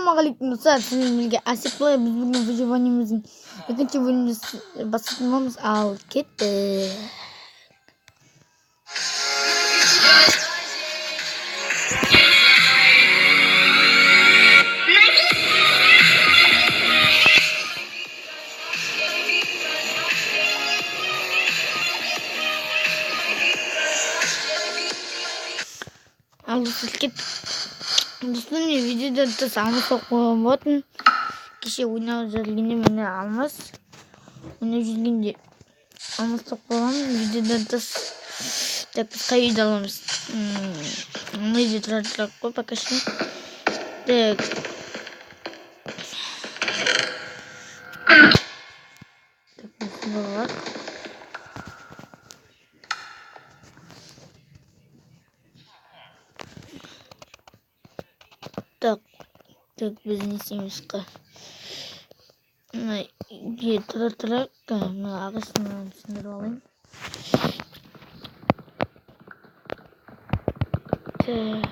Ассалаумағалейкум достар, сіздерге әсет болай. Біз бүгін выживаниеміздің екінші бөлімді бастаймыз. Ал кетті. Ал достар кеттік. Достар, мен видеода тыс алмас қойған болатын. Кеше ойнап жүргенде мені алмас. Ойнап жүргенде алмас қойған. Видеода тыс. Так, біз қай үйді аламыз? Мына үйде тұрады қой пока что. Так. Так, осында бар. Так, біз не істейміз қа? Мына үйге тұра мына ағасынан түсіндіріп алайын. Так.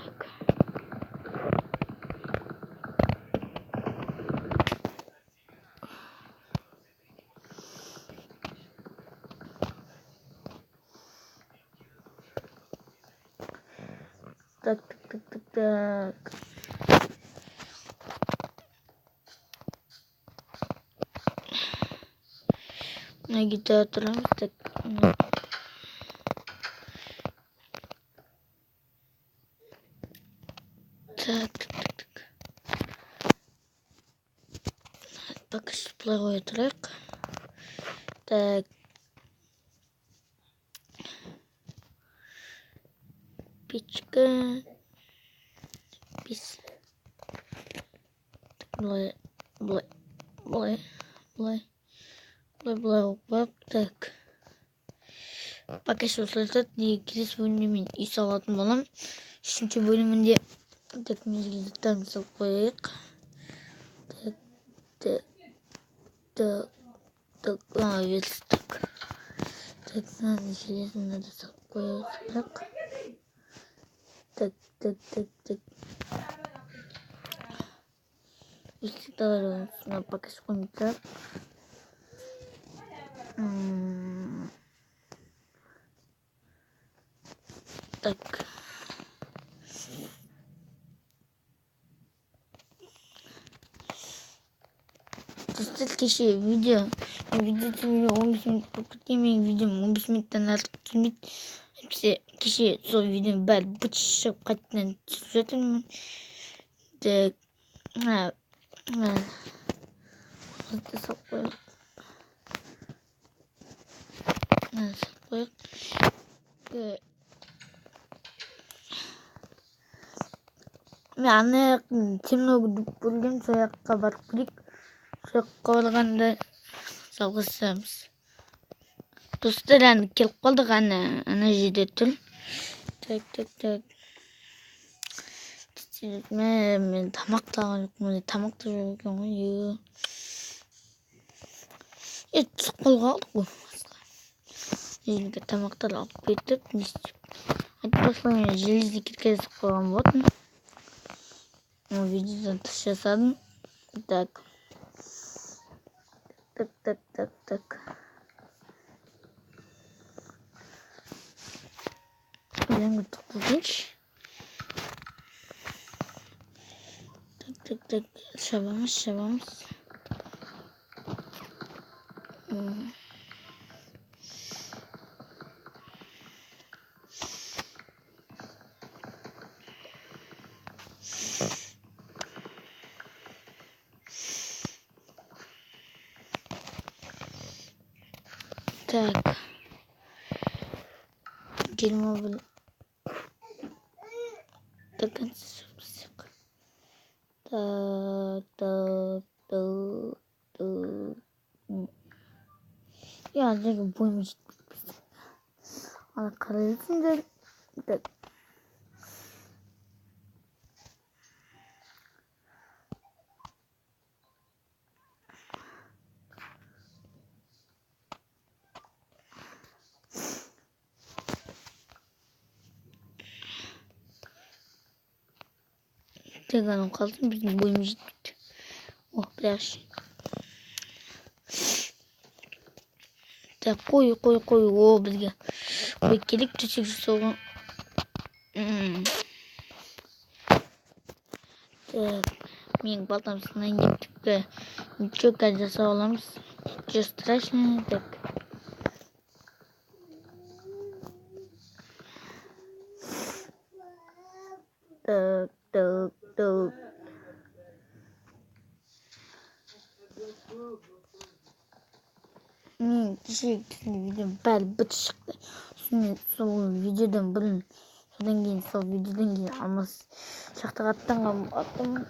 Мына гитара тұрамыз. Так. Пока что былай қоя тұрайық. Так. Печка. Пис. Былай. Так. Пока что осылайтады. Келесі бөлімде мен үй салатын болам. Үшінші бөлімінде так мезгілдіктен салып қояйық. Так. Верстак. Так, надо железо надо салып қояйық. Так. Верстактар пока что қоймайды. Так. Достар, кеше видео 15 минут көктемеген видеом 15 минуттан артық келмейді. Кеше сол видеоның бәрі быт шығып қайтадан түсіп жатырмын. Так. Салып қояйық. Мен ана темногі бөлген сол жаққа барып келейік. Сол жаққа барғанда жалғасамыз. Достар, әні келіп қалдық, ана жерде тұр. Так. Мен тамақ тағын жоқпын. Тамақ та жоқ екен ғой. Түсіп қалғалық қой. Елге тамақтар алып кетіп, не істеп. Айтпақшы, мен железді кіргізіп қойған болатын. Видеодан тыс жасадым. Так. Үйренгі тоқтатыншы. Так. Шабамыз. Так. Дерьмо, блин. До конца запуск. Так. Я даже будем жить. Она корыстная. Так. tek hanım kalsın bizim boyumuz yetmedi. Oh biraz. Так koy. O bizga. Bekledik çiçek soğuk. Так. Мен болтамся на нитке. Ничего, когда соломс. Ничего страшного. Так. Так. Мен кеше видеодан бәрі быт шықты. Сол видеодан бұрын. Содан кейін сол видеодан кейін алмас шақтыға аттым.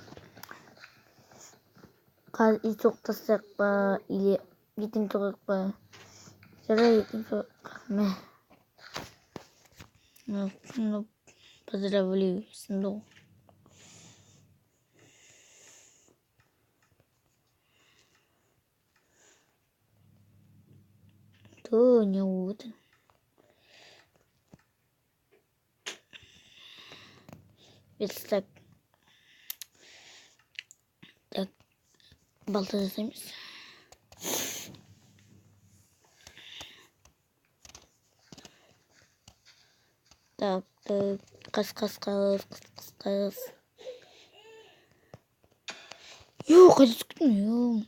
Қазір ит соқтасақ па, или ертең соғақ па. Жарай ертең соғақ. Ну, поздравляю, сынды. То не вот. Ведь так. Так. Балта жасаймыз. Так. Қас. Yok, hadi sıkılmıyor.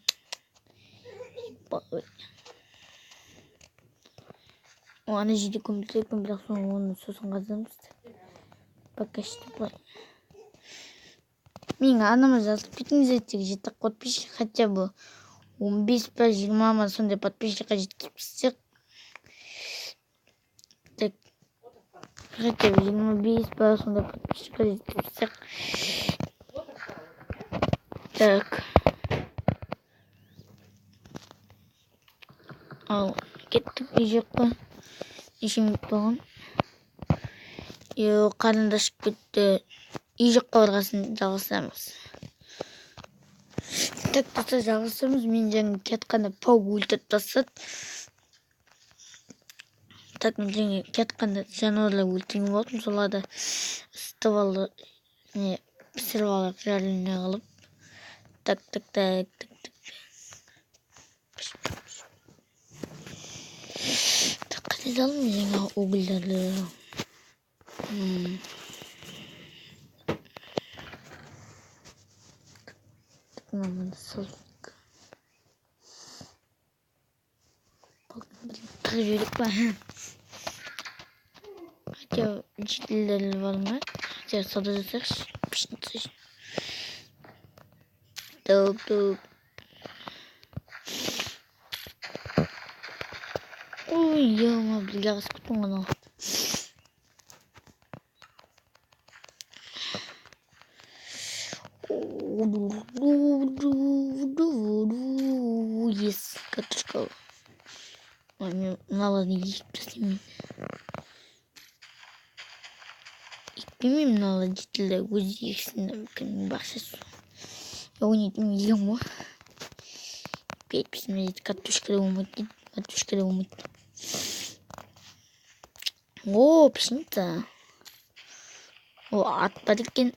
O ана жерде көмілтекпін, бірақ соң оның сосын қазамыз. Пока что былай. Менің анама жазылып кетіңіздер, тек жетіп подписчик хотя бы 15 па 20 ма сондай подписчикқа жеткізсек. Так. Хотя бы 25 па сондай подписчикқа жеткізсек. Так. Ал кеттік үй жаққа. Ешім болған. Қарындашып кетті. Үй жаққа барғасын жалғасамыз. Так тұрса жалғасамыз. Мен жаңа кетқанда паук өлтіріп тастады. Так мен жаңа кетқанда жануарлар өлтірген болдым. Соларды ыстып алды. Пісіріп алып жарылына қалып. Так. Так қадедалым жаңа угілдерді. Маманы салдық. Қағып жүйдік па? Хотя жителдері бар ма? Хотя сада жасақшы. Пішінсіз. Так. Ой, яма, бізге қас күттің ғана. Yes, катушка. Ой, ладно, есть просто. Икпемем наладителя өзексін бақшасы. Я ойнайтын ему. Петь посмотреть, катушка да умыть. О, пшеница. О, ат бар екен.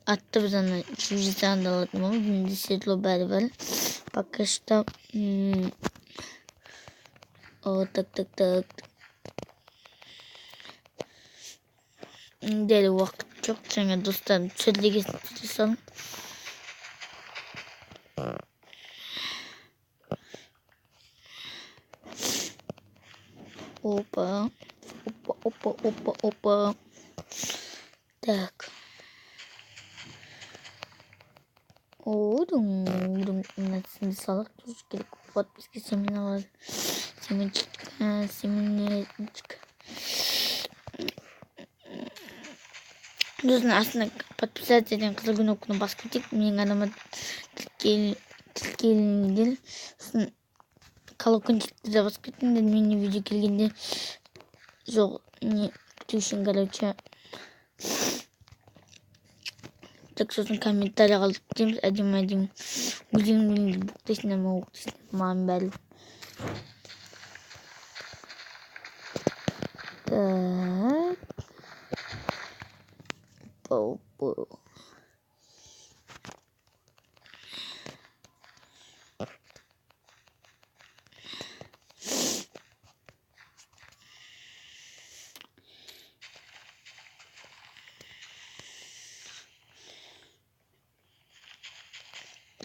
Атты біз ана чужестан алатын болмыз. Менде седло бәрі бар. Пока что. О, так. Дәл уақыт жоқ. Жаңа достарым түсірдегесін жасалым. Опа. Так. Насында салақ тұрыш керек. Подписка семен алады. Семенчик. Сосын астына подписателден қызыл кнопканы басып кетейік. Менің анама тіркеліңдер. Сосын колокольчикті де басып кеттім. Менің видео келгенде жоқ не күту үшін, короче. Так сосын комментарий қалдып кетеміз. Әдем. Өзіңнің бұқтайсың ама оқтайсың. Маған бәрі. Так.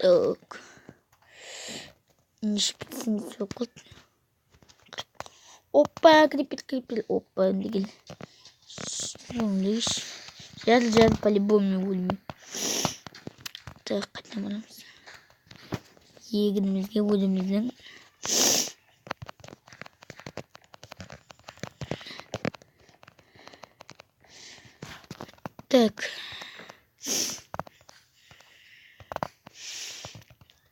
Так. Не шпицы, не цокот. Опа, крипит. Опа, двигатель. Сейчас по-любому будем. Так, tamam. Yeğenimizge vurumuzun. Так.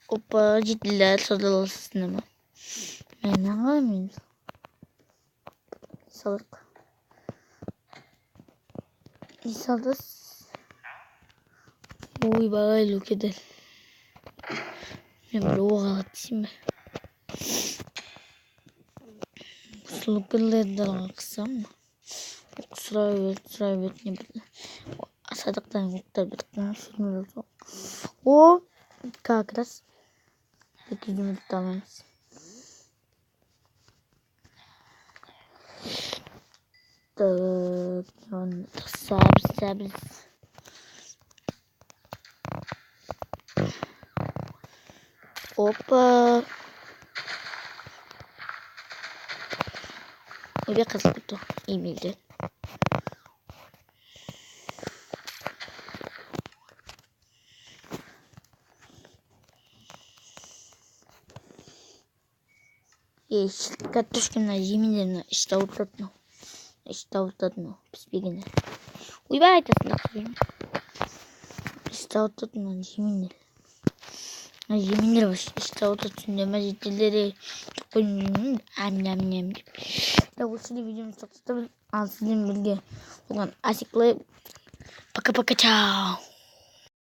Опа, ciddiler sodalısını mı? Ne yapayım? Salık. İsadas. Uy, bagay lo que del. Me lo galatime. Suluklarla dalaksam mı? Kusura evet ne bileyim. Asadıktan yoktan sürmüyoruz. O kakras. 8 minut tamam. Sabır. Опа. Öyle kazıktı. İyi miydi? Катушка на зимнее, что вот одно. Беспегина. Уйвайте сюда. Что вот одно зимнее. Зимнее что вот тут не жилleri çok önemli. Am. Da bu şimdi videomu çok tutalım. Sizin bilgi olan açıklayıp. Paka ciao.